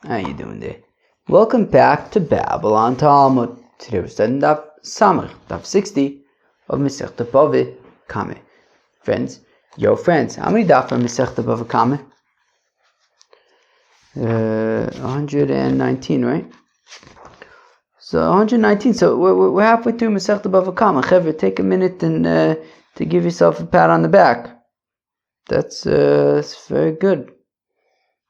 How you doing there? Welcome back to Babylon Talmud. Today we're studying Daf Samach, Daf 60 of Masechta BavaKama. Friends, how many Daf are Masechta BavaKama? 119, right? So 119. So we're halfway through Masechta BavaKama. Chevra, take a minute and to give yourself a pat on the back. That's very good.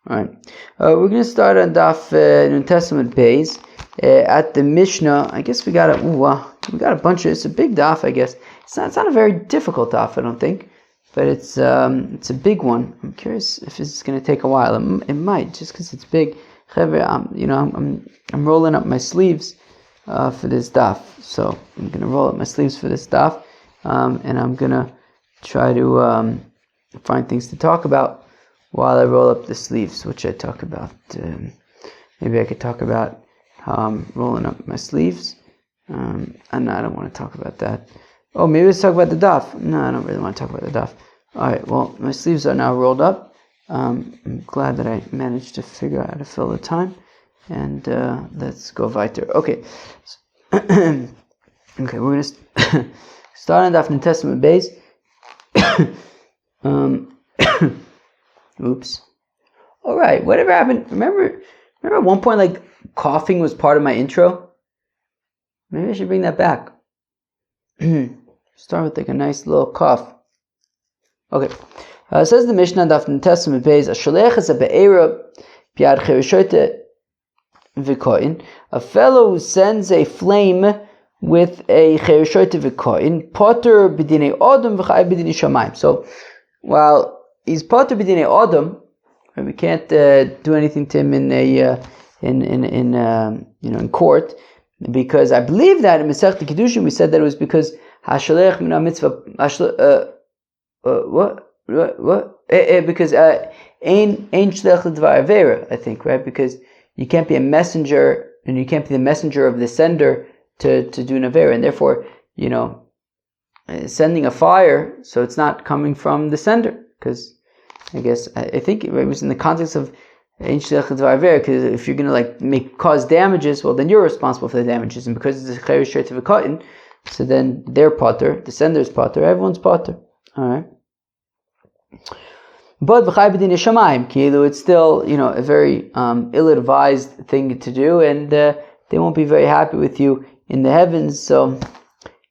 Alright, we're going to start on Daf New Testament Beis at the Mishnah. I guess we got a bunch of. It's a big Daf, I guess. It's not a very difficult Daf, I don't think, but it's a big one. I'm curious if it's going to take a while. It might, just because it's big. I'm rolling up my sleeves for this Daf, so I'm going to roll up my sleeves for this Daf, and I'm going to try to find things to talk about while I roll up the sleeves, which I talk about. Maybe I could talk about how I'm rolling up my sleeves. And I don't want to talk about that. Oh, maybe let's talk about the daf. No, I don't really want to talk about the daf. Alright, well, my sleeves are now rolled up. I'm glad that I managed to figure out how to fill the time. And let's go weiter. Okay. Okay, we're going to start on Daf New Testament Beis. Oops. All right. Whatever happened? Remember at one point, like, coughing was part of my intro? Maybe I should bring that back. Start with like a nice little cough. Okay. Says the Mishnah Daf New Testament Beis, a fellow who sends a flame with a chereshote v'koin, potter b'dinei odom v'chay b'dinei shamayim. So, while he's potter b'dinei odom, we can't do anything to him in court, because I believe that in Masechta Kiddushin we said that it was because hashalech min mitzvah because ein shlech l'dvar avera, I think, right? Because you can't be a messenger, and you can't be the messenger of the sender to do an avera, and therefore, sending a fire, so it's not coming from the sender, because I think it was in the context of because if you're going to cause damages, well, then you're responsible for the damages, and because it's a cheresh of a cotton, so then they're potter, the sender's potter, everyone's potter. All right. But it's still, a very ill-advised thing to do, and they won't be very happy with you in the heavens, so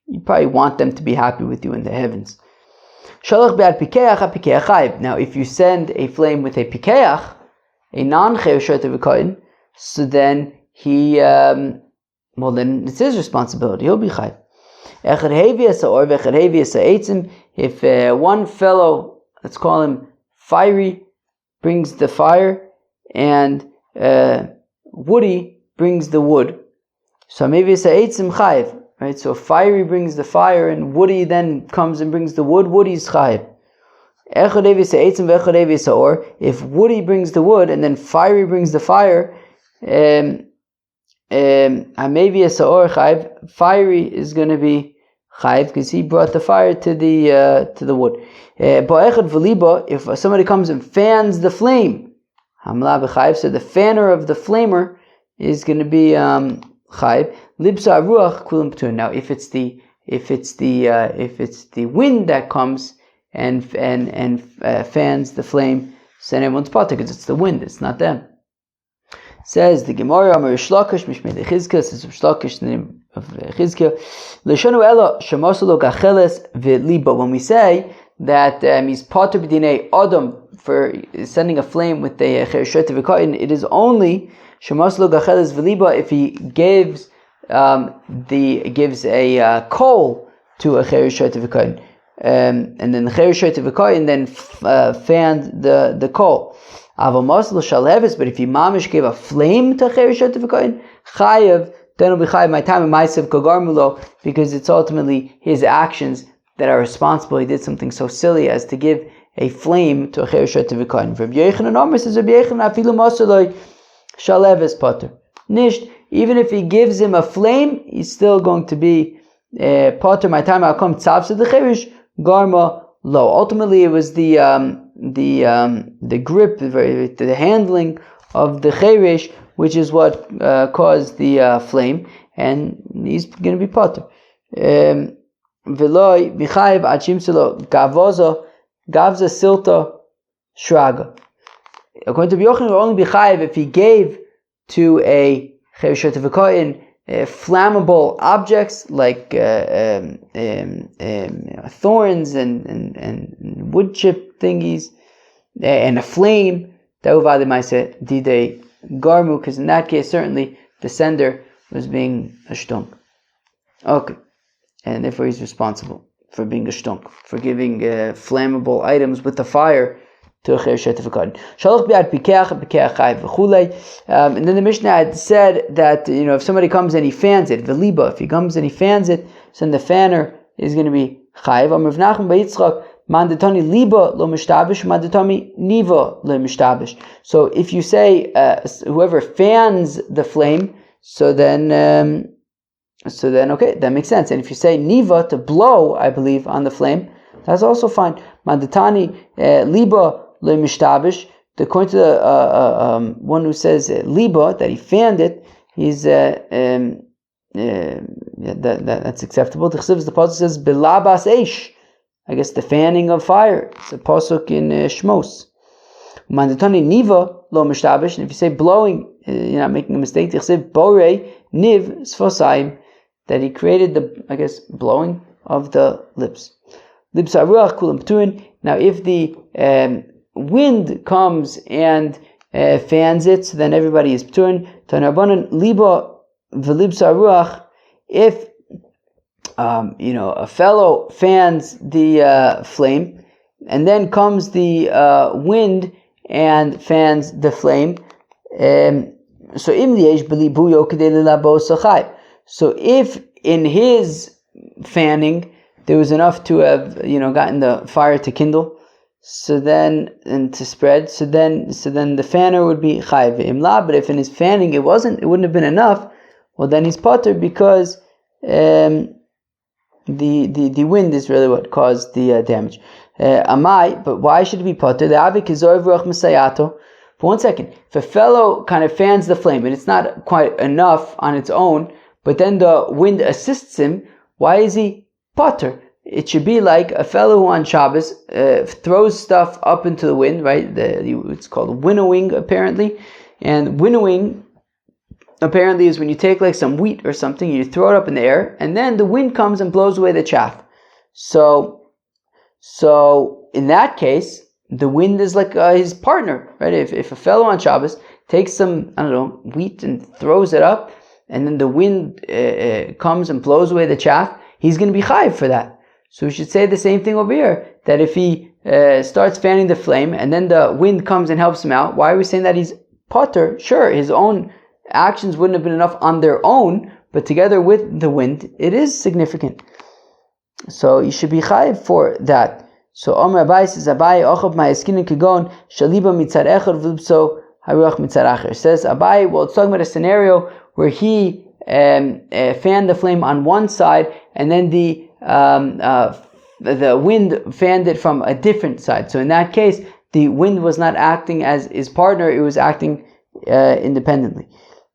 you probably want them to be happy with you in the heavens. Now, if you send a flame with a pikeach, a non-chereshet of a kohen, so then then it's his responsibility. He'll be chayv. If one fellow, let's call him fiery, brings the fire, and woody brings the wood, so maybe it's a eitzim chayv. Right, so fiery brings the fire, and woody then comes and brings the wood. Woody's chayiv. If woody brings the wood and then fiery brings the fire, maybe a saor chayiv. Fiery is going to be chayiv because he brought the fire to the wood. If somebody comes and fans the flame, so the fanner of the flamer is going to be chayiv. Libsa ruach kulam p'tur. Now, if it's the wind that comes and fans the flame, so then everyone's potter because it's the wind, it's not them. Says the Gemara, Amar Shlakish Mishmei Chizkiah, says Shlakish, the name of Chizkiah. L'shanu elo shemosalo gacheles v'liba. When we say that he's potter b'dinei adam for sending a flame with a chereshet v'koyin, it is only shemosalo gacheles v'liba if he gives a coal to a chereshet v'koyin, and then the chereshet v'koyin then fanned the coal. But if he mamish gave a flame to chereshet v'koyin, chayev, then it'll be chayev my time and ma'asev kagarmulo, because it's ultimately his actions that are responsible. He did something so silly as to give a flame to a chereshet v'koyin. Rabbi Yochanan Omer says, Rabbi Yochanan afilu masaloi shalev es potter. Nisht, even if he gives him a flame, he's still going to be potter. My time I'll come tzavs the cheresh garma lo. Ultimately, it was the grip, the handling of the cheresh, which is what caused the flame, and he's going to be potter. V'loi b'chayiv ad shimtzelo gavza silta shraga. According to Yochanan, we're only b'chayiv if he gave to a cheresh shetivakoyin flammable objects like thorns and wood chip thingies and a flame. Because in that case, certainly the sender was being a shtunk. Okay, and therefore he's responsible for being a shtunk, for giving flammable items with the fire to a cheresh shetifakadin. Shalach biad pikeach chayv v'chulei. And then the Mishnah had said that if somebody comes and he fans it, v'liba, if he comes and he fans it, so then the fanner is going to be chayv. Amr Nachman b'Yitzchak mandatani liba lo mishtabish, mandatani niva lo mishtabish. So if you say whoever fans the flame, so then okay, that makes sense. And if you say niva, to blow, I believe, on the flame, that's also fine. Mandatani liba lo mishtabish. According to the one who says liba, that he fanned it, he's that's acceptable. The pasuk says belabas eish. I guess the fanning of fire. It's a pasuk in Shmos. Mandatani niva lo mishtabish. And if you say blowing, you're not making a mistake. Tichsev borei niv sfosayim, that he created the, I guess, blowing of the lips. Lips aruach kulam pturin. Now, if the wind comes and fans it, so then everybody is pturin. Tanarbanan liba v'libs aruach. If a fellow fans the flame, and then comes the wind and fans the flame. So if in his fanning there was enough to have gotten the fire to kindle, so then and to spread, so then the fanner would be chayv imla. But if in his fanning it wouldn't have been enough, well then he's potter, because the wind is really what caused the damage. Amai, but why should it be potter? The avik is ruach masayato. For 1 second, if a fellow kind of fans the flame and it's not quite enough on its own, but then the wind assists him, why is he potter? It should be like a fellow who on Shabbos throws stuff up into the wind, right? It's called winnowing, apparently. And winnowing apparently is when you take like some wheat or something, you throw it up in the air, and then the wind comes and blows away the chaff. So in that case, the wind is like his partner, right? If a fellow on Shabbos takes some, wheat and throws it up, and then the wind comes and blows away the chaff, he's going to be chayiv for that. So we should say the same thing over here, that if he starts fanning the flame, and then the wind comes and helps him out, why are we saying that he's potter? Sure, his own actions wouldn't have been enough on their own, but together with the wind, it is significant. So you should be chayiv for that. So Omer Abai says, Abai ochab ma'eskinin kigon shaliba mitzad echad v'lipso haruach mitzad acher. Says Abai, well, it's talking about a scenario where he fanned the flame on one side, and then the wind fanned it from a different side. So in that case, the wind was not acting as his partner; it was acting independently.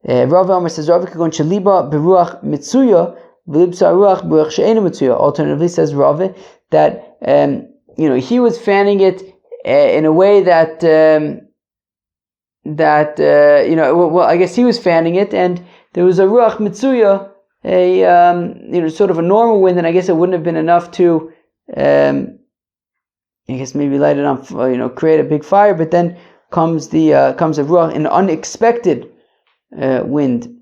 Rav Omer says, Rav kigon shaliba beruach mitzuya v'lipso haruach beruach she'ena mitzuya. Alternatively, says Rav that he was fanning it in a way that I guess he was fanning it, and there was a ruach mitzuya, sort of a normal wind, and I guess it wouldn't have been enough to, I guess maybe light it on, create a big fire. But then comes a ruach, an unexpected wind,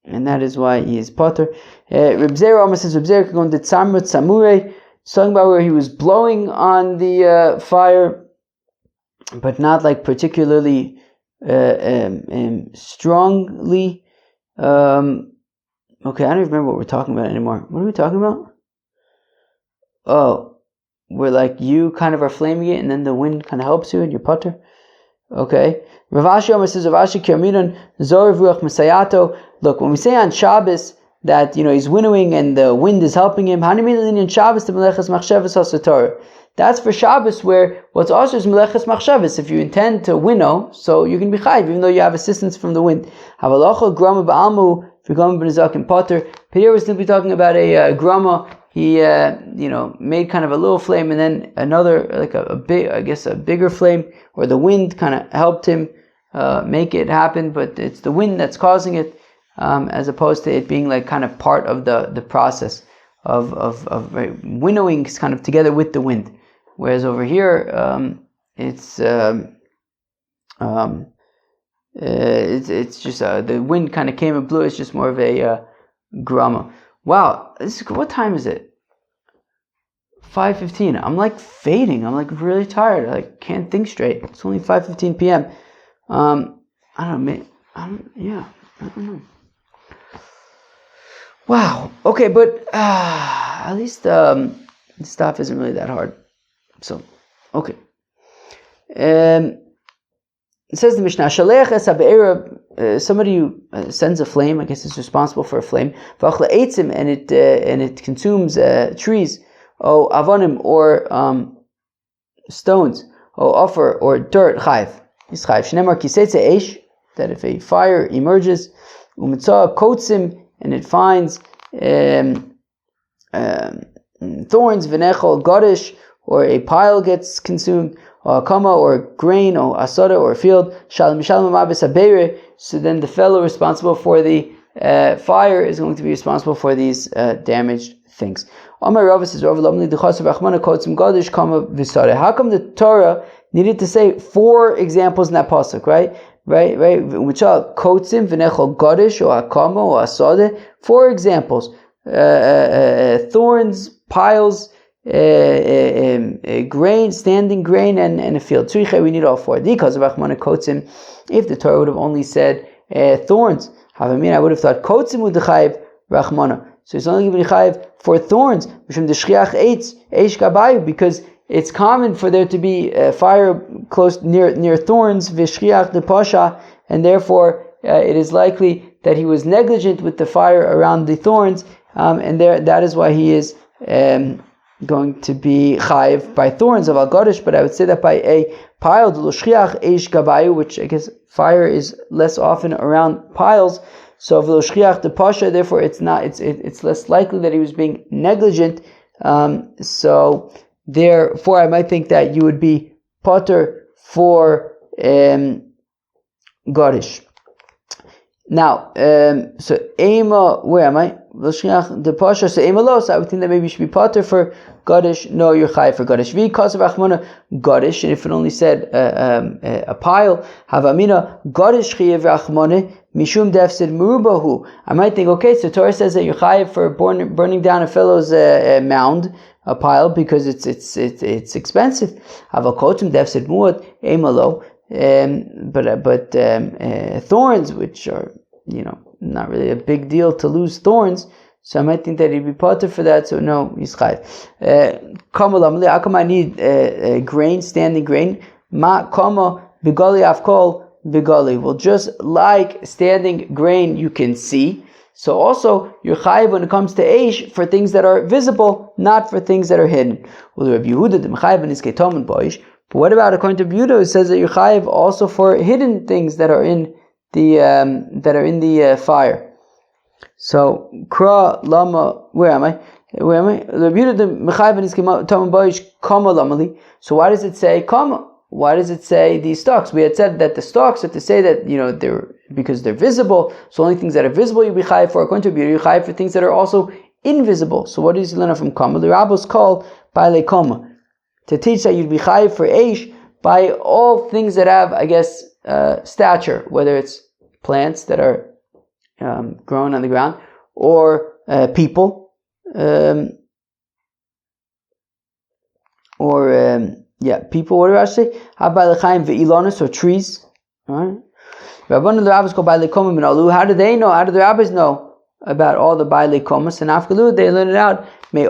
and that is why he is potter. Reb Zera almost says, Reb Zera going to tzamrut samurei. Talking about where he was blowing on the fire, but not like particularly strongly. Okay, I don't remember what we're talking about anymore. What are we talking about? Oh, where like you kind of are flaming it, and then the wind kind of helps you, and you're potter. Okay. Rav Ashi Omer says, Rav Ashi Kirminon Zor Ruach Masayato. Look, when we say on Shabbos that he's winnowing and the wind is helping him, that That's for Shabbos, where what's also is meleches machshavos. If you intend to winnow, so you can be chayiv, even though you have assistance from the wind. Havalacha grama ba'almu, if you're going b'nezakim potter. Here we're simply talking about a grama. He, made kind of a little flame, and then another, like a bigger flame, or the wind kind of helped him make it happen, but it's the wind that's causing it, as opposed to it being like kind of part of the process of winnowing is kind of together with the wind. Whereas over here, it's just the wind kind of came and blew. It's just more of a grama. Wow, what time is it? 5:15. I'm like fading. I'm like really tired. I can't think straight. It's only 5:15 p.m. I don't know. I don't know. Wow. Okay, but at least this stuff isn't really that hard. So, okay. It says the Mishnah, Shaleach es ha'be'era, somebody who sends a flame, I guess is responsible for a flame, v'achla eitzim, and it consumes trees, or avonim, or stones, or offer, or dirt, chayv. Is chayv. Shneimar kisetze eish, that if a fire emerges, umitzah kotzim, and it finds thorns, v'nechol godish, or a pile gets consumed, or kama, or grain, or asada, or field, shalom mabes habeire. So then the fellow responsible for the fire is going to be responsible for these damaged things. Amar Rava says, how come the Torah needed to say 4 examples in that pasuk, right? Kotzim, v'nechol godish, or akama, or asada. 4 examples. Thorns, piles, grain, standing grain, and a field. We need all 4. Because of Achmana Kotzim, if the Torah would have only said thorns, I would have thought Kotzim would chayiv Rachmana. So it's only given chayiv for thorns, because it's common for there to be fire close near thorns, v'shchiach de pasha, and therefore it is likely that he was negligent with the fire around the thorns, and that is why he is going to be chayiv by thorns of al-gadish. But I would say that by a pile, which I guess fire is less often around piles. So v'loshchiach de pasha, therefore it's less likely that he was being negligent. So therefore, I might think that you would be potter for gadish. Now, so ema, where am I? The pasha, so ema lo. So I would think that maybe you should be potter for gadish. No, you're chayiv for gadish. Vi kasav achmana gadish, and if it only said a pile, havamina gadish chayiv achmana mishum defsid murubahu. I might think, okay, so Torah says that you're chayiv for burning down a fellow's mound, a pile, because it's expensive. Havakotim defsid muad ema lo. But thorns, which are not really a big deal to lose thorns, so I might think that he'd be potter for that. So no, he's chayiv. How come I need grain, standing grain? Ma kama bigali afkol bigali. Well, just like standing grain, you can see. So also you're chayiv when it comes to eish for things that are visible, not for things that are hidden. Well, Rabbi Yehuda the mechayiv and his ketomen boish. But what about according to Yehuda, it says that you're chayiv also for hidden things that are in the fire. So kra lama, where am I? Yehuda the mechayiv and his ketomen boish kama lamali. So why does it say kama? Why does it say these stalks? We had said that the stalks are to say that they're because they're visible. So only things that are visible you'll be chayiv for. According to Yehuda, you're chayiv for things that are also invisible. So what does he learn from kama? The rabbis call BavaKama, to teach that you'd be chayiv for eish by all things that have, I guess, stature, whether it's plants that are grown on the ground, or people, people. What do I say? How trees? All right. How do they know? How do the rabbis know about all the BavaKamas? And after they learn it out. It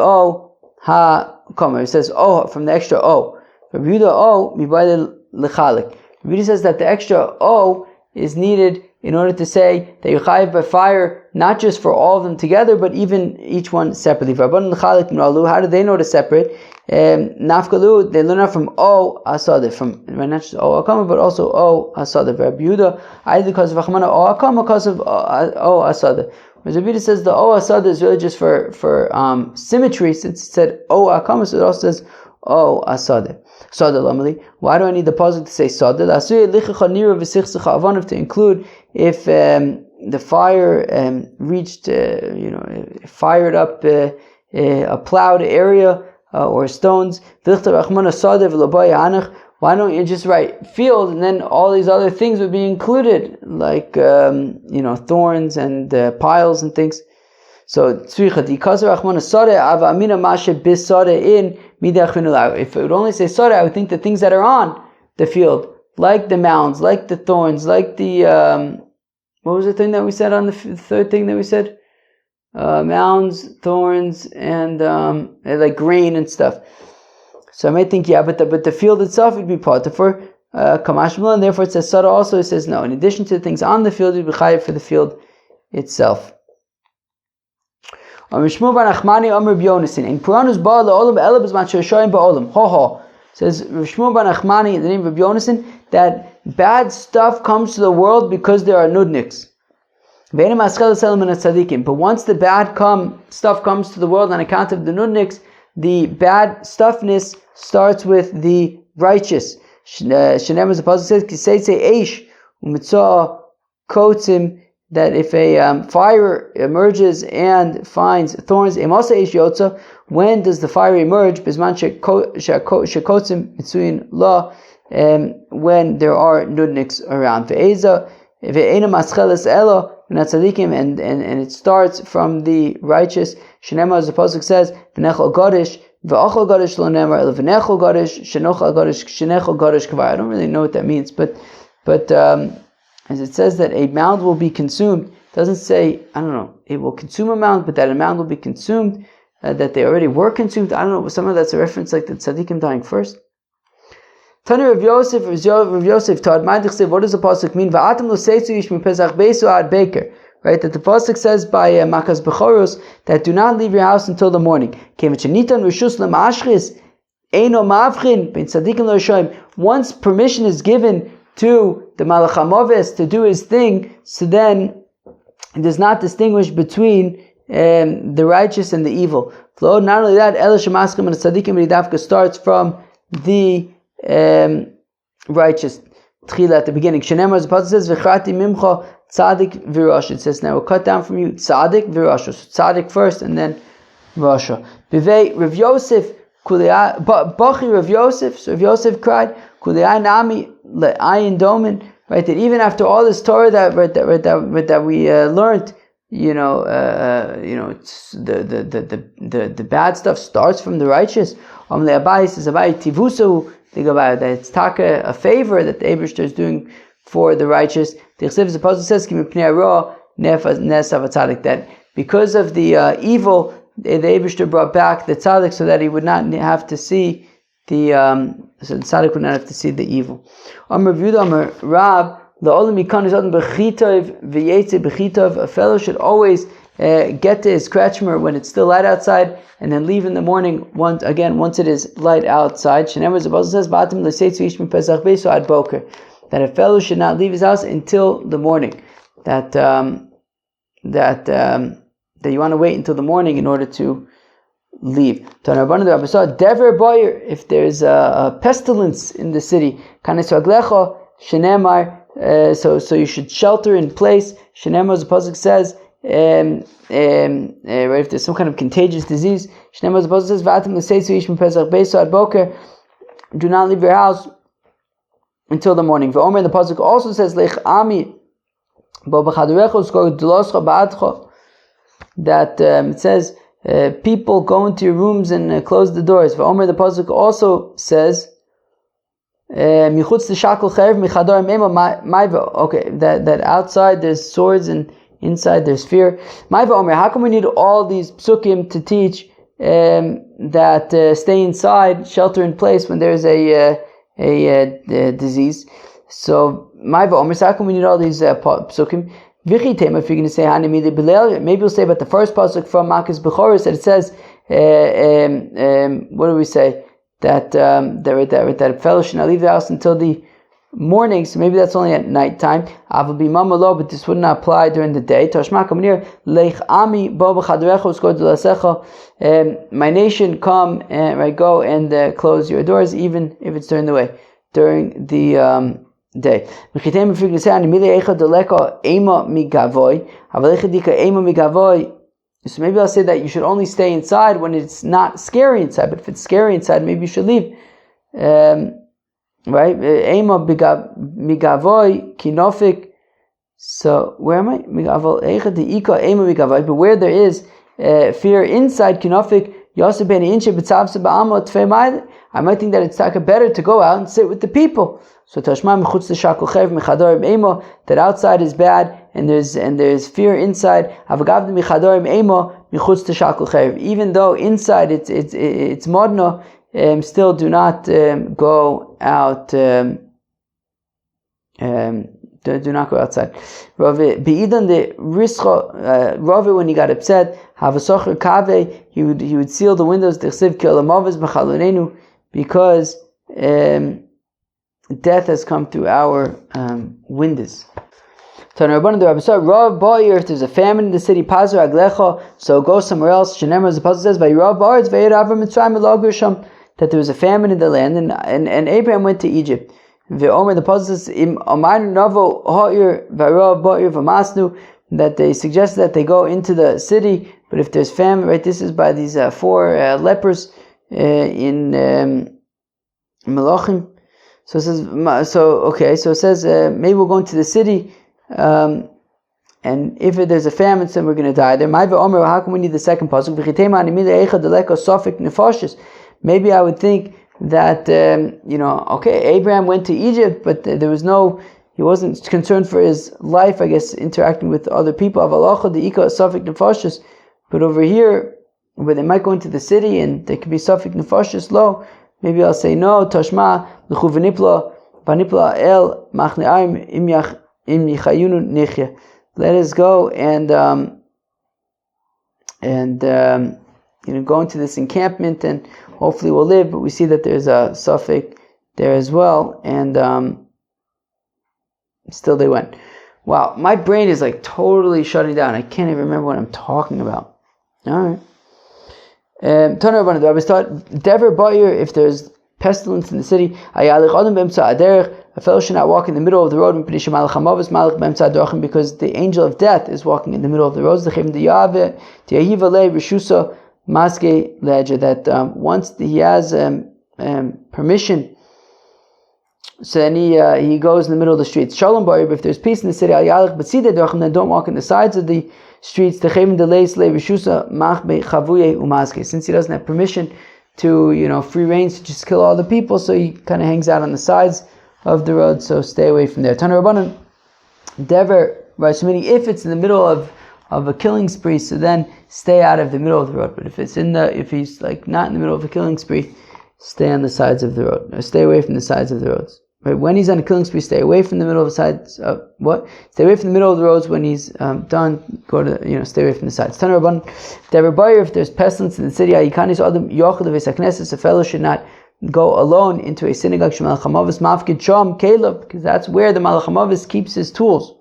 says from the extra o. Rabbi Yehuda Rabbi Yehuda says that the extra o is needed in order to say that you're chayiv by fire, not just for all of them together, but even each one separately. How do they know to separate? Nafkalu, they learn out from O Asada, from not just O Akama, but also O Asada. Rabbi Yehuda, either because of Achmana O Akama, because of O Asada. Whereas Rabbi Yehuda says the O Asada is really just for symmetry, since it said O Akama, so it also says O Asada. Sada Lamali. Why do I need the pasuk to say Sada? To include if the fire reached, fired up a plowed area or stones. Why don't you just write field, and then all these other things would be included, like thorns and piles and things. So if it would only say sada, I would think the things that are on the field, like the mounds, like the thorns, like the what was the thing that we said on the third thing that we said? Mounds, thorns, and like grain and stuff. So I might think, but the field itself would be part for kamashmala, and therefore it says sada also. It says no. In addition to the things on the field, you'd be chayiv for the field itself. In Puranus ba la'olam elab man shoshayim ba'olam. Says Shmuel bar Nachmani in the name of Rabbi Yonasan that bad stuff comes to the world because there are nudniks. But once the bad stuff comes to the world on account of the nudniks, the bad stuffness starts with the righteous. Shenem, as the pasuk says, "Kisei eish umitzah kotzim." That if a fire emerges and finds thorns, when does the fire emerge? When there are nudniks around. And it starts from the righteous. Shenema, as the pasuk says, I don't really know what that means, but as it says that a mound will be consumed, it doesn't say, I don't know, it will consume a mound, but that a mound will be consumed, that they already were consumed. I don't know, some of that's a reference like the tzaddikim dying first. Tani Rav Yosef taught, what does the pasuk mean? Right, that the pasuk says by Makas Bechoros that do not leave your house until the morning. Once permission is given to the Malach HaMoves to do his thing, so then it does not distinguish between the righteous and the evil. Not only that, El Shemaschem and Tzadikim Ridavka starts from the righteous. Tchila at the beginning. Shenemar, as the pasuk says, V'chrati mimcha tzadik v'rasha. It says, now we'll cut down from you tzadik v'rasha. So tzadik first and then rasha. Bivei Rav Yosef, Bachi Rav Yosef, so Rav Yosef cried, Kulei nami le'ayin domin, right? That even after all this Torah that we learned, the bad stuff starts from the righteous. Abai says Abai tivusu, that it's taka a favor that the Eibishter is doing for the righteous. The apostle says that because of the evil, the Eibishter brought back the tzaddik so that he would not have to see the tzaddik would not have to see the evil. Amar Yehuda Amar Rab, the olam yikan is adam b'chitov v'yetze b'chitov. A fellow should always get to his kretschmer when it's still light outside, and then leave in the morning once it is light outside. Shenemar, the Bible says, "Ba'atim l'seitzu ish min pesach beiso ad boker," that a fellow should not leave his house until the morning. That you want to wait until the morning in order to leave. If there's a pestilence in the city, so you should shelter in place. Shenemar, as the pasuk says, right, if there's some kind of contagious disease, Shenemar, as the pasuk says, do not leave your house until the morning. The pasuk also says, that it says, people go into your rooms and close the doors. The pasuk also says, that outside there's swords and inside there's fear. How come we need all these psukim to teach that stay inside, shelter in place when there's a disease? So my v'omer, how come we need all these psukim? Vichi tema, if you're going to say Hanimili Bilel, maybe we'll say about the first pasuk from Makkah's Bechoros that it says, what do we say? That fellow should not leave the house until the morning, so maybe that's only at night time. But this would not apply during the day. My nation, come and go and close your doors, even if it's during the day. So maybe I'll say that you should only stay inside when it's not scary inside, but if it's scary inside, maybe you should leave. Right? Ema migavoy kinofik. So where am I? Migavol eicha deika ema migavoy. But where there is fear inside kinofik, yosef ben inche b'tzavse ba'amot tfei. I might think that it's better to go out and sit with the people. So tashma mechutz l'shakol chev mechadorim ema, that outside is bad and there's fear inside. Avagavd mechadorim ema mechutz l'shakol chev. Even though inside it's modno. Still do not go out. Do not go outside. Ravi when he got upset, he would seal the windows because death has come through our windows. If there's a famine in the city, so go somewhere else. The Pasuk says, that there was a famine in the land, and Abraham went to Egypt. The Pasuk says, that they suggested that they go into the city, but if there's famine, right, this is by these 4 lepers in Melachim. So it says, so it says, maybe we'll go into the city, and if there's a famine, then we're going to die there. How come we need the second pasuk? Maybe I would think that, Abraham went to Egypt, but he wasn't concerned for his life, I guess, interacting with other people. But over here, where they might go into the city and there could be safek nefashis low, maybe I'll say no, tashma, l'chu v'nipla el machne'ayim im yichayunu nichya. Let us go and go into this encampment and hopefully we'll live. But we see that there's a suffix there as well, and still they went. Wow, my brain is like totally shutting down. I can't even remember what I'm talking about. All right. Taner Rabbanan, the rabbis taught Dever Ba'ir, if there's pestilence in the city, a fellow should not walk in the middle of the road because the angel of death is walking in the middle of the roads. That once he has permission, so then he goes in the middle of the streets. Shalom Ba'ir, if there's peace in the city, then don't walk in the sides of the streets. Since he doesn't have permission to, free reins to just kill all the people, so he kind of hangs out on the sides of the road, so stay away from there. Taner Rabbanan, Dever, right, meaning if it's in the middle of a killing spree, so then stay out of the middle of the road. But if he's like not in the middle of a killing spree, stay on the sides of the road. Or stay away from the sides of the roads. Right? When he's on a killing spree, stay away from the middle of the sides. Stay away from the middle of the roads. When he's done, go to stay away from the sides. Taner Rabbanan, Dever Ba'ir, if there's pestilence in the city, a fellow should not go alone into a synagogue, because that's where the Malach HaMavis keeps his tools.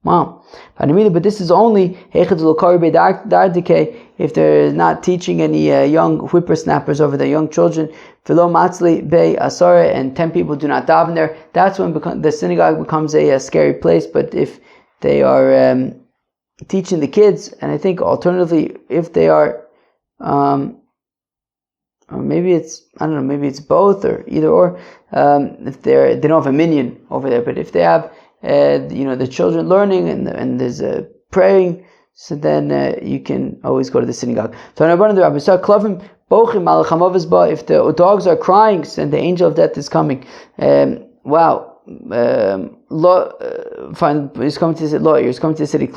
Wow. But this is only if they're not teaching any young whippersnappers over the young children, and 10 people do not daven there. That's when the synagogue becomes a scary place. But if they are teaching the kids, and I think alternatively, if they are or maybe it's both or either or. If they don't have a minyan over there, but if they have the children learning and there's praying, so then you can always go to the synagogue. So if the dogs are crying and the angel of death is coming, wow. He's coming to the city.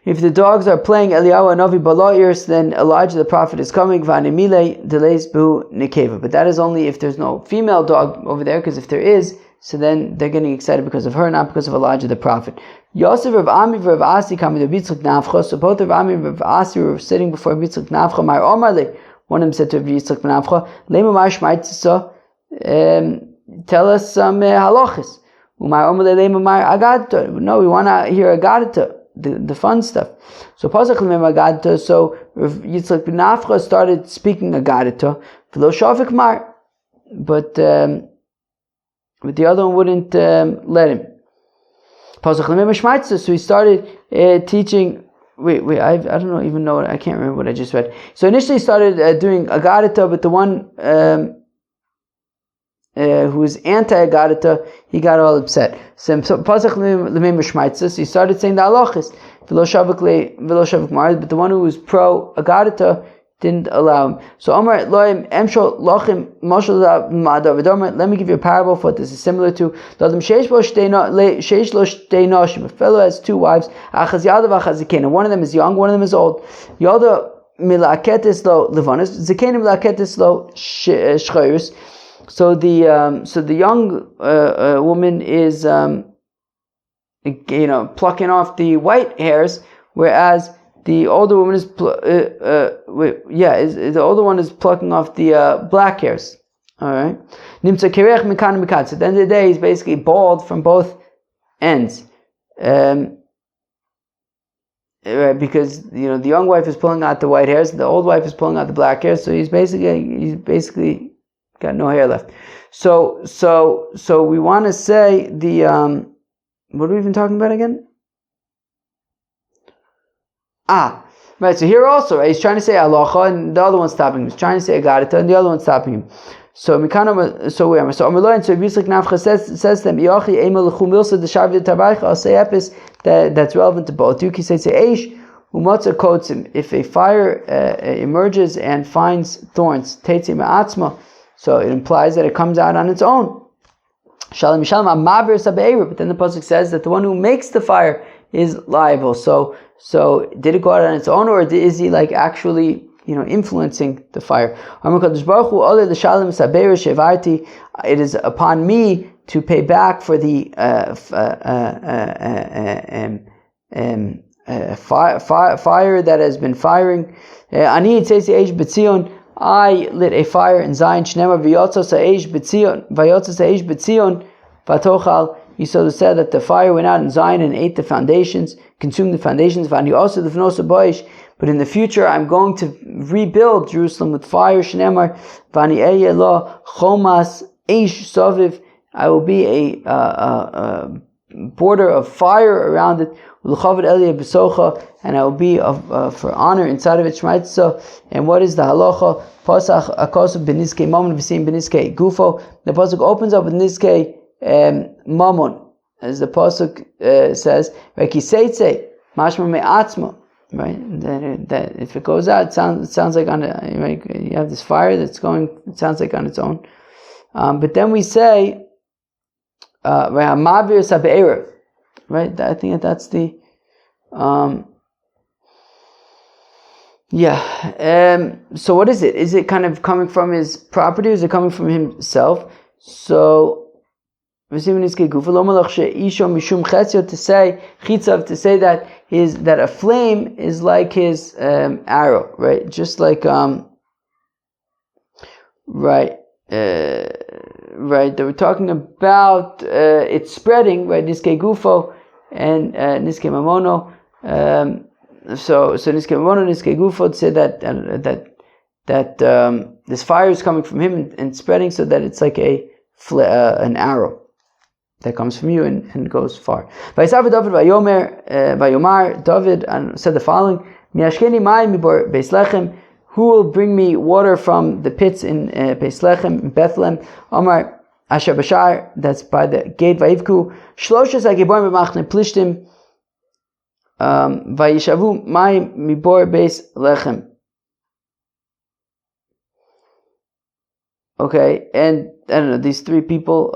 If the dogs are playing Eliyahu Hanavi Balairs, then Elijah the prophet is coming. Vanimile delays bu nikeva. But that is only if there's no female dog over there, because if there is, so then they're getting excited because of her, not because of Elijah the prophet. Yosef Rav Ami Rav Asi come to Yitzchak Navcha. So both Rav Ami and Rav Asi were sitting before Yitzchak Navcha. Mar Omarle, one of them said to Yitzchak Navcha, Lema Mar Shmaitzisa, tell us some halachas. Umar Omarle Lema Mar Agadta. No, we want to hear Agadta. The fun stuff. So Pasach Lemem Agadta. So Yitzchak Navcha started speaking Agadta. V'lo Shavik Mar, but the other one wouldn't let him. Pasach Lemem Shmaitzah. So he started teaching. Wait, I don't know. I can't remember what I just read. So initially he started doing Agadta, but the one who was anti-Agadita, he got all upset. So he started saying the halachas, but the one who was pro-Agadita didn't allow him. So let me give you a parable for what this is similar to. A fellow has two wives, one of them is young, one of them is old. So the young woman is plucking off the white hairs, whereas the older woman is the older one is plucking off the black hairs. All right. So at the end of the day, he's basically bald from both ends. Right, because the young wife is pulling out the white hairs, the old wife is pulling out the black hairs. So he's basically got no hair left. So we want to say the what are we even talking about again? Right. So here also, right, he's trying to say halacha, and the other one's stopping him. He's trying to say agadita, and the other one's stopping him. So Amaloi, so Yitzchak Navcha says to them, Yochi Emel Chumilsa the Sharvi Tabaycha. I'll say epis that's relevant to both. Yuki says Eish Umotza Kotzim. If a fire emerges and finds thorns, Teitzim Atzma. So it implies that it comes out on its own. Shalom Shalom Amavir Sabeira. But then the pasuk says that the one who makes the fire is liable. So did it go out on its own, or is he like actually influencing the fire? It is upon me to pay back for the fire that has been firing. I lit a fire in Zion. Yisrael said that the fire went out in Zion and ate the foundations, consumed the foundations. But in the future, I'm going to rebuild Jerusalem with fire. Shnemar vani chomas eish soviv. I will be a border of fire around it. And I will be for honor inside of it. And what is the halacha? Pasach akosu beniskei mamon v'sim beniskei gufo. The pasuk opens up with niskei mamon, as the pasuk says, "Vekiseitze mashma me'atzma." Right, that if it goes out, it sounds like you have this fire that's going. It sounds like on its own. But then we say, "Ma'avir sabeira." Right, I think that's the. So what is it? Is it kind of coming from his property, or is it coming from himself? So. To say that a flame is like his arrow, right? Just like right. They were talking about it's spreading, right? Niske gufo and niske mamono. So niske mamono, niske gufo to say that this fire is coming from him and spreading, so that it's like an arrow that comes from you and goes far. David said the following: who will bring me water from the pits in Beis Lechem, in Bethlehem? Omar Asher Bashar, that's by the gate. Vayivku Shloshes HaGeborim b'Machne Plishtim Vayishavu Mayim Mibor Beis Lechem. Okay, and I don't know, these three people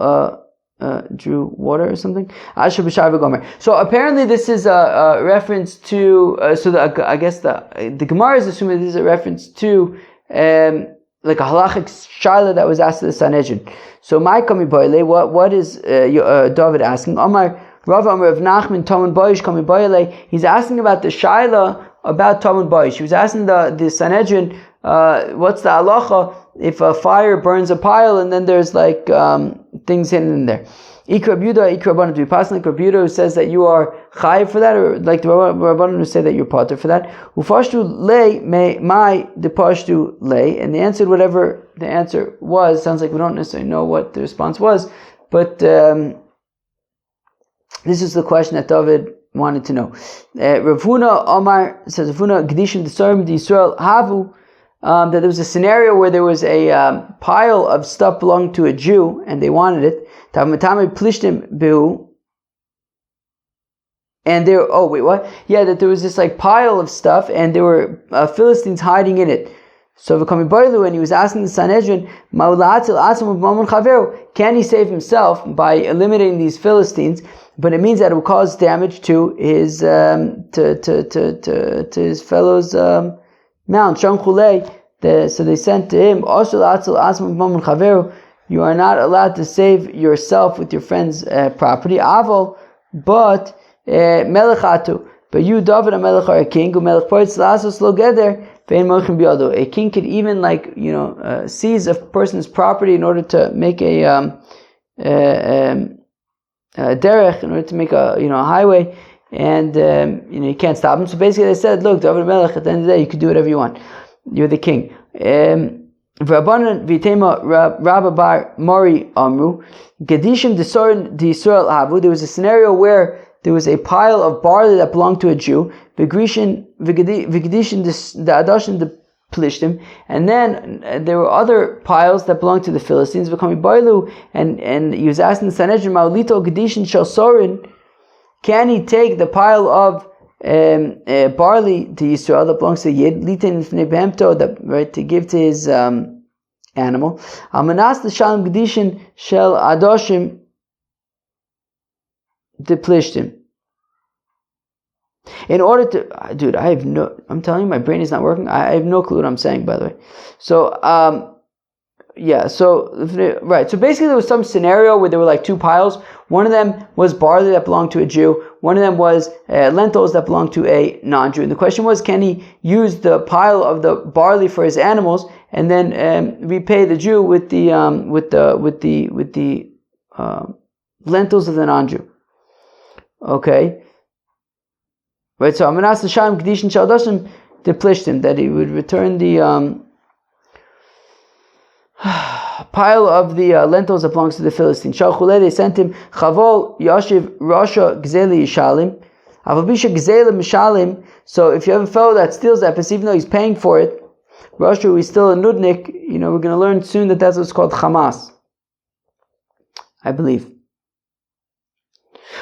drew water or something. So apparently this is a reference to. I guess the Gemara is assuming this is a reference to like a halachic shaila that was asked to the Sanhedrin. So my kami boile, what is David asking? Omar Rav Amar of Nachman Taman Boish kami boile. He's asking about the shaila about Taman Boish. He was asking the Sanhedrin, what's the halacha if a fire burns a pile and then there's like things hidden in there. Ikra Buda, Ikra Rabbanan, to be passing like Rabbi Yehuda who says that you are chayiv for that, or like the Rabbanan who say that you're potter for that. Ufashtu lay, my depashtu lay, and they answered whatever the answer was. Sounds like we don't necessarily know what the response was, but this is the question that David wanted to know. Rav Huna Omar says, Rav Huna Gedishim Desarim Yisrael Havu, that there was a scenario where there was a pile of stuff belonging to a Jew and they wanted it. And there, that there was this like pile of stuff and there were Philistines hiding in it. So and he was asking the Sanhedrin, can he save himself by eliminating these Philistines? But it means that it will cause damage to his to his fellows' mount. So they sent to him, you are not allowed to save yourself with your friend's property. Avol, but melechatu. But you, David, a melech, are a king. A king could even seize a person's property in order to make a derech, in order to make a highway, and you can't stop him. So basically, they said, look, David melech. At the end of the day, you can do whatever you want. You're the king. V'Rabbanan v'Tema Rabba Bar Mori Amru Gedishim Desorin D'Yisrael Havu. There was a scenario where there was a pile of barley that belonged to a Jew. V'Gedishim the Adashim the Plishtim, and then there were other piles that belonged to the Philistines. V'Kami Boilu, and he was asking the Sanhedrin, Ma'olito Gedishim Shel Sorin, can he take the pile of barley to Yisrael that belongs to Yid, litin fnei behemto, right, to give to his animal. Amanas the shalom gedishin shel adoshim deplishtim. In order to, dude, I'm telling you, my brain is not working. I have no clue what I'm saying, by the way. So, right. So basically there was some scenario where there were like two piles. One of them was barley that belonged to a Jew. One of them was lentils that belonged to a non-Jew. And the question was, can he use the pile of the barley for his animals and then repay the Jew with the lentils of the non-Jew? Okay. Right. So Amanas Hashem Kedishin Shaldashim deplishtim, that he would return the pile of the lentils that belongs to the Philistines. Shalchule, they sent him Chavol Yashiv Rasha Gzeli Yishalim Avabisha Gzeli Mishalim. So if you have a fellow that steals that, but even though he's paying for it, Rasha, he's still a nudnik. We're going to learn soon that that's what's called Hamas, I believe.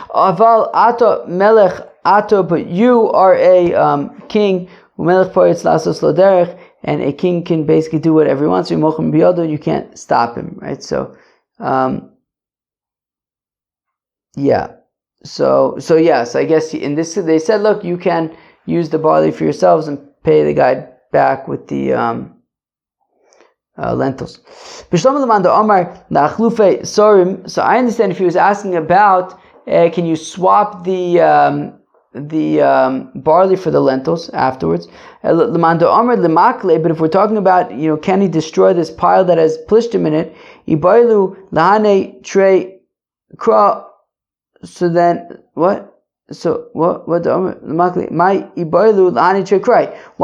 Aval Ato Melech Ato, but you are a king. Melech Poretz Lasos Loderech. And a king can basically do whatever he wants. You can't stop him, right? So, yeah. So yes, I guess in this they said, look, you can use the barley for yourselves and pay the guy back with the lentils. So I understand if he was asking about, can you swap the barley for the lentils afterwards. But if we're talking about, can he destroy this pile that has plishtim in it? So then what? So what? Why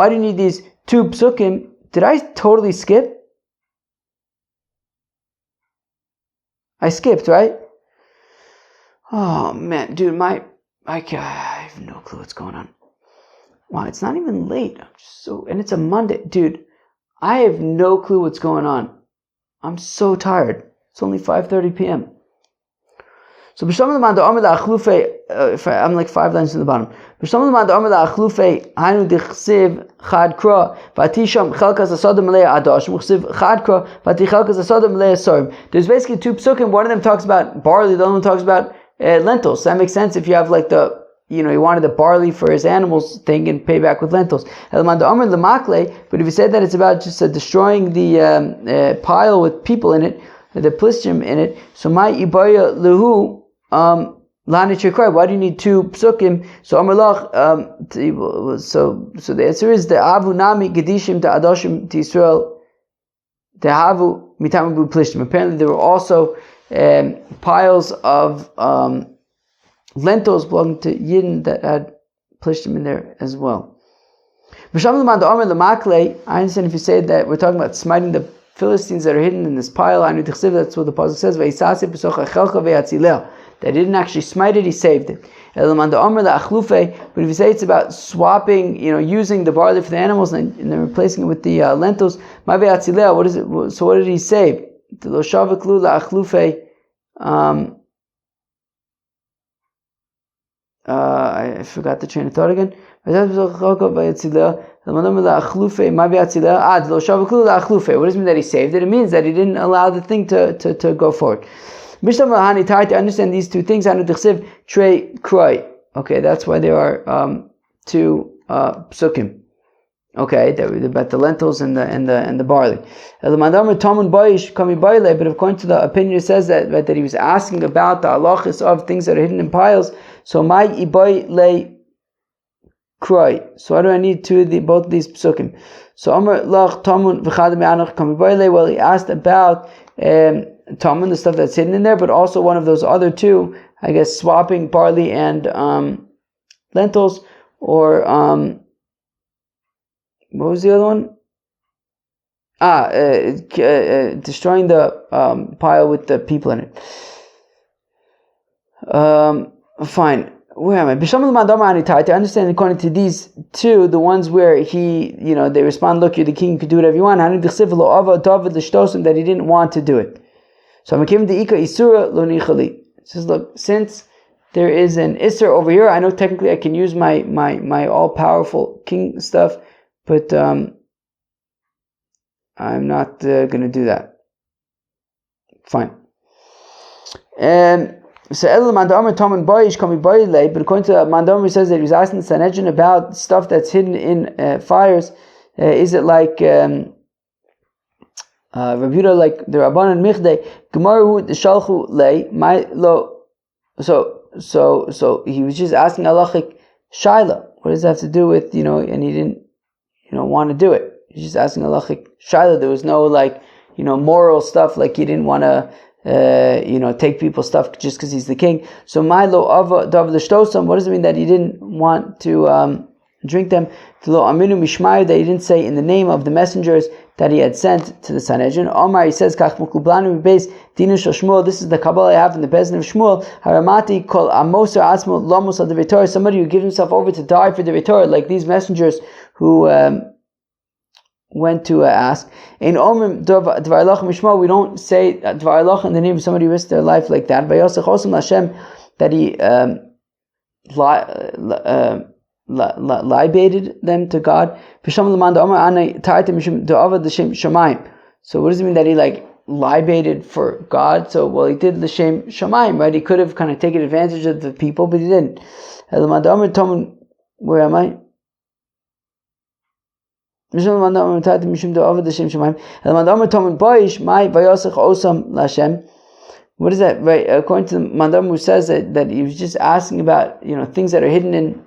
do you need these two psukim? Did I totally skip? I skipped, right? Oh man, dude, I have no clue what's going on. Wow, it's not even late. And it's a Monday. Dude, I have no clue what's going on. I'm so tired. It's only 5:30 p.m. So b'shamim l'man da'amar la'achlufe, I'm like 5 lines in the bottom. B'shamim l'man da'amar la'achlufe, hainu dichsiv chad kra, v'ati sham chelkas asadam malei adashim, chsiv chad kra, v'ati chelkas asadam malei asarim. There's basically 2 psukim. One of them talks about barley, the other one talks about lentils. So that makes sense if you have like he wanted the barley for his animals thing and pay back with lentils. But if you said that it's about just destroying the pile with people in it, the plishtim in it, so my ibaya lehu why do you need 2 psukim? So so the answer is the avu nami gedishim to adashim to Israel the havu mitamabu plishtim. Apparently there were also piles of lentils belonging to Yidden that had plishtim in there as well. I understand if you say that we're talking about smiting the Philistines that are hidden in this pile. That's what the pasuk says. They didn't actually smite it; he saved it. But if you say it's about swapping, using the barley for the animals and then replacing it with the lentils, what is it? So what did he save? I forgot the train of thought again. What does it mean that he saved it? It means that he didn't allow the thing to go forward. To understand these 2 things, okay, that's why there are 2 psukim. Okay, about the lentils and the barley. But according to the opinion, it says that he was asking about the halachas of things that are hidden in piles. So my iboy le kroi. So why do I need both of these psukim? So Amar lach tamun v'chad me'anach kam iboy le. Well, he asked about tamun, the stuff that's hidden in there, but also one of those other 2, I guess, swapping barley and lentils, or what was the other one? Destroying the pile with the people in it. Fine. Where am I? To understand according to these 2, the ones where they respond, look, you're the king, you can do whatever you want, that he didn't want to do it. So I'm giving the Ika Isura lo nichali. It says, look, since there is an Isser over here, I know technically I can use my all-powerful king stuff, but I'm not going to do that. Fine. So Mandamar Tom Boyish can be but according to Mandamar, he says that he was asking the Sanhedrin about stuff that's hidden in fires. Is it like Rabuda, like the Rabbanan Michdei Gemaru the Shalchu lay my lo? So he was just asking halachic shaila. What does that have to do with And he didn't want to do it. He's just asking halachic shaila. There was no moral stuff, like he didn't want to take people's stuff just because he's the king. So Milo Ava Dav L'Shtosam, what does it mean that he didn't want to drink them? Lo Aminu Mishmai, that he didn't say in the name of the messengers that he had sent to the Sanhedrin. Omar, he says, Kach Mukublanu Beis Dinu Shel Shmuel. This is the Kabbalah I have in the Bezin of Shmuel. Haramati Kol Amoser Atzmo Lamos Ad Devitor. Somebody who gives himself over to die for the Devitor, like these messengers who went to ask. In Omrim Dvar Lach Mishma, we don't say Dvar Lach in the name of somebody who risked their life like that. Vayosech Osam Lashem, that he libated them to God. So what does it mean that he libated for God? So he did l'shem shamayim, right? He could have kind of taken advantage of the people, but he didn't. Where am I? What is that? Right? According to Mandam, who says that he was just asking about things that are hidden in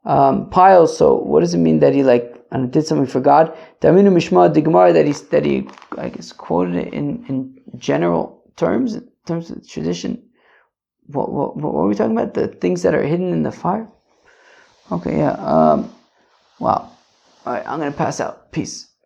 piles. So what does it mean that he did something for God? The Gemara that he I guess quoted it in general terms, in terms of tradition. What were we talking about? The things that are hidden in the fire. Okay, yeah. Wow. All right, I'm gonna pass out. Peace.